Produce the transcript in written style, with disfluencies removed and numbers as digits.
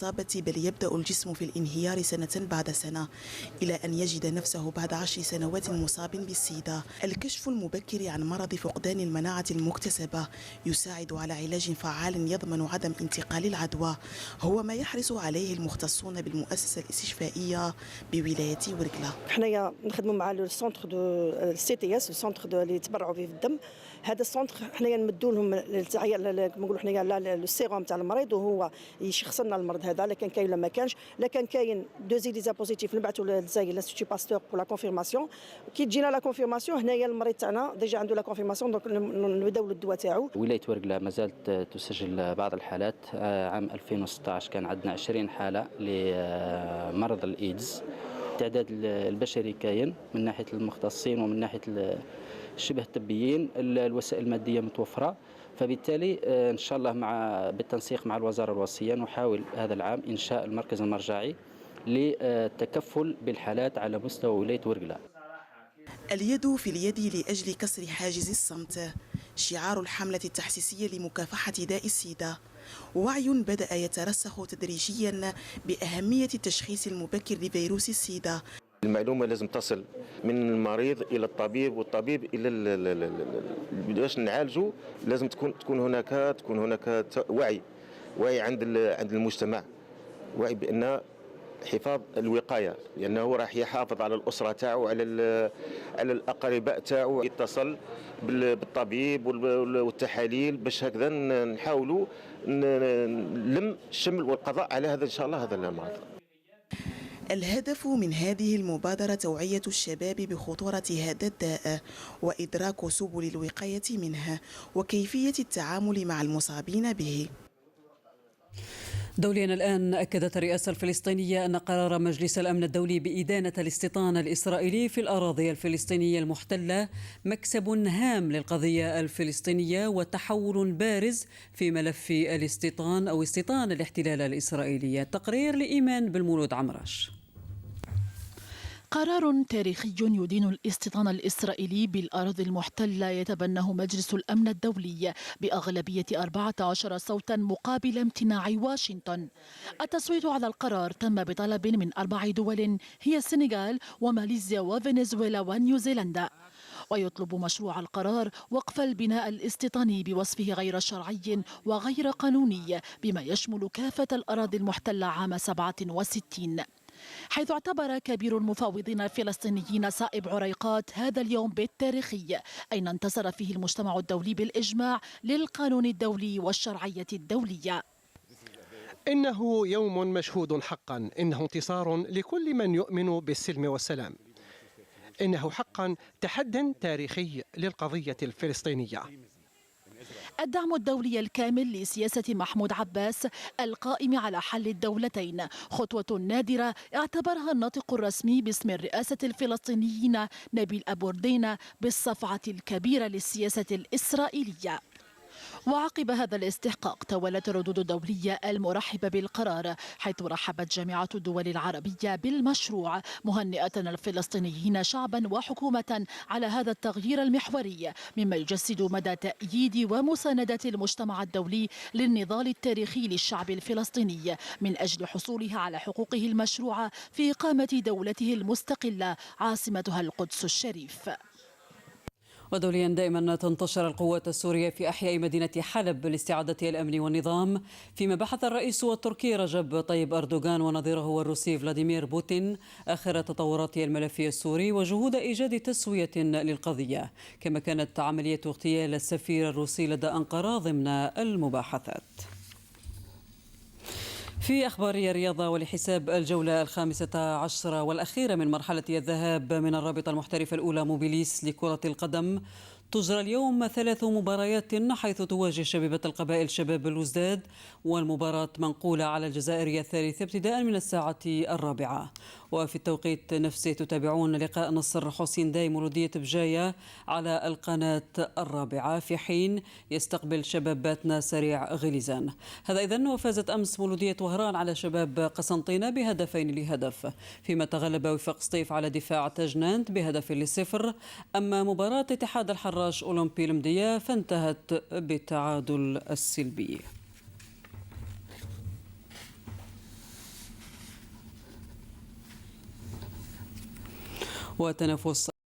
الإصابة، بل يبدأ الجسم في الانهيار سنة بعد سنة إلى أن يجد نفسه بعد 10 سنوات مصاب بالسيدا. الكشف المبكر عن مرض فقدان المناعة المكتسبة يساعد على علاج فعال يضمن عدم انتقال العدوى، هو ما يحرص عليه المختصون بالمؤسسة الاستشفائية بولاية ورقلة. حنايا نخدموا مع السونتر دو سي تي اس، السونتر اللي يتبرعوا فيه في الدم. هذا السونتر حنايا نمدوا لهم نقولوا حنايا السيروم تاع المريض، وهو يشخص لنا المرض هذا لا كان كاين ولا ما كانش. لا كان كاين دوزي ديزا بوزيتيف نبعثوا للزاير لانستيتو باستور بور لا كونفيرماسيون. كي تجينا لا كونفيرماسيون هنايا المريض تاعنا ديجا عنده لا كونفيرماسيون، دونك نبداو الدواء تاعو. ولاية ورقلة ما زالت تسجل بعض الحالات. عام 2016 كان عندنا 20 حالة لمرض الإيدز. التعداد البشري كاين من ناحية المختصين ومن ناحية الشبه الطبيين، الوسائل المادية متوفرة، فبالتالي إن شاء الله بالتنسيق مع الوزارة الوصية نحاول هذا العام إنشاء المركز المرجعي للتكفل بالحالات على مستوى ولاية ورقلة. اليد في اليد لأجل كسر حاجز الصمت، شعار الحملة التحسيسية لمكافحة داء السيدا، وعي بدأ يترسخ تدريجيا بأهمية التشخيص المبكر لفيروس السيدا. المعلومة لازم تصل من المريض إلى الطبيب والطبيب إلى باش نعالجه. لازم تكون هناك وعي عند المجتمع، وعي بأن حفاظ الوقاية، لأنه راح يحافظ على الأسرة تاعو، على الأقرباء تاعو، يتصل بالطبيب والتحاليل باش هكذا نحاولوا نلم الشمل والقضاء على هذا إن شاء الله هذا المرض. الهدف من هذه المبادرة توعية الشباب بخطورة هذا الداء وإدراك سبل الوقاية منه وكيفية التعامل مع المصابين به. دوليا الآن، أكدت الرئاسة الفلسطينية أن قرار مجلس الأمن الدولي بإدانة الاستيطان الإسرائيلي في الأراضي الفلسطينية المحتلة مكسب هام للقضية الفلسطينية وتحول بارز في ملف الاستيطان أو استيطان الاحتلال الإسرائيلي. تقرير لإيمان بالمولود عمراش. قرار تاريخي يدين الاستيطان الإسرائيلي بالأراضي المحتلة يتبناه مجلس الأمن الدولي بأغلبية 14 صوتا مقابل امتناع واشنطن. التصويت على القرار تم بطلب من 4 دول هي السنغال وماليزيا وفنزويلا ونيوزيلندا، ويطلب مشروع القرار وقف البناء الاستيطاني بوصفه غير شرعي وغير قانوني بما يشمل كافة الأراضي المحتلة عام 67، حيث اعتبر كبير المفاوضين الفلسطينيين صائب عريقات هذا اليوم بالتاريخي، أين انتصر فيه المجتمع الدولي بالإجماع للقانون الدولي والشرعية الدولية. إنه يوم مشهود حقا، إنه انتصار لكل من يؤمن بالسلم والسلام، إنه حقا تحد تاريخي للقضية الفلسطينية. الدعم الدولي الكامل لسياسة محمود عباس القائم على حل الدولتين خطوة نادرة اعتبرها الناطق الرسمي باسم الرئاسة الفلسطينيين نبيل أبو ردينا بالصفعة الكبيرة للسياسة الإسرائيلية. وعقب هذا الاستحقاق تولت الردود الدولية المرحبة بالقرار، حيث رحبت جامعة الدول العربية بالمشروع مهنئة الفلسطينيين شعبا وحكومة على هذا التغيير المحوري، مما يجسد مدى تأييد ومساندة المجتمع الدولي للنضال التاريخي للشعب الفلسطيني من أجل حصوله على حقوقه المشروعة في إقامة دولته المستقلة عاصمتها القدس الشريف. ودوليا، دائما تنتشر القوات السورية في أحياء مدينة حلب لاستعادة الأمن والنظام، فيما بحث الرئيس التركي رجب طيب أردوغان ونظيره الروسي فلاديمير بوتين آخر تطورات الملف السوري وجهود إيجاد تسوية للقضية، كما كانت عملية اغتيال السفير الروسي لدى أنقرة ضمن المباحثات. في أخبار الرياضة، ولحساب الجولة 15 والأخيرة من مرحلة الذهاب من الرابطة المحترفة الأولى موبيليس لكرة القدم، تجرى اليوم 3 مباريات، حيث تواجه شبيبة القبائل شباب الوزداد، والمباراة منقولة على الجزائرية الثالثة ابتداء من الساعة 4. وفي التوقيت نفسه تتابعون لقاء نصر حسين داي مولودية بجاية على القناة 4، في حين يستقبل شباب باتنا سريع غليزان. هذا إذن. وفازت أمس مولودية وهران على شباب قسنطينة ب2-0، فيما تغلب وفاق سطيف على دفاع تجنانت ب1-0. أما مباراة اتحاد الحراش أولمبي المدية فانتهت بالتعادل السلبي. وتنافس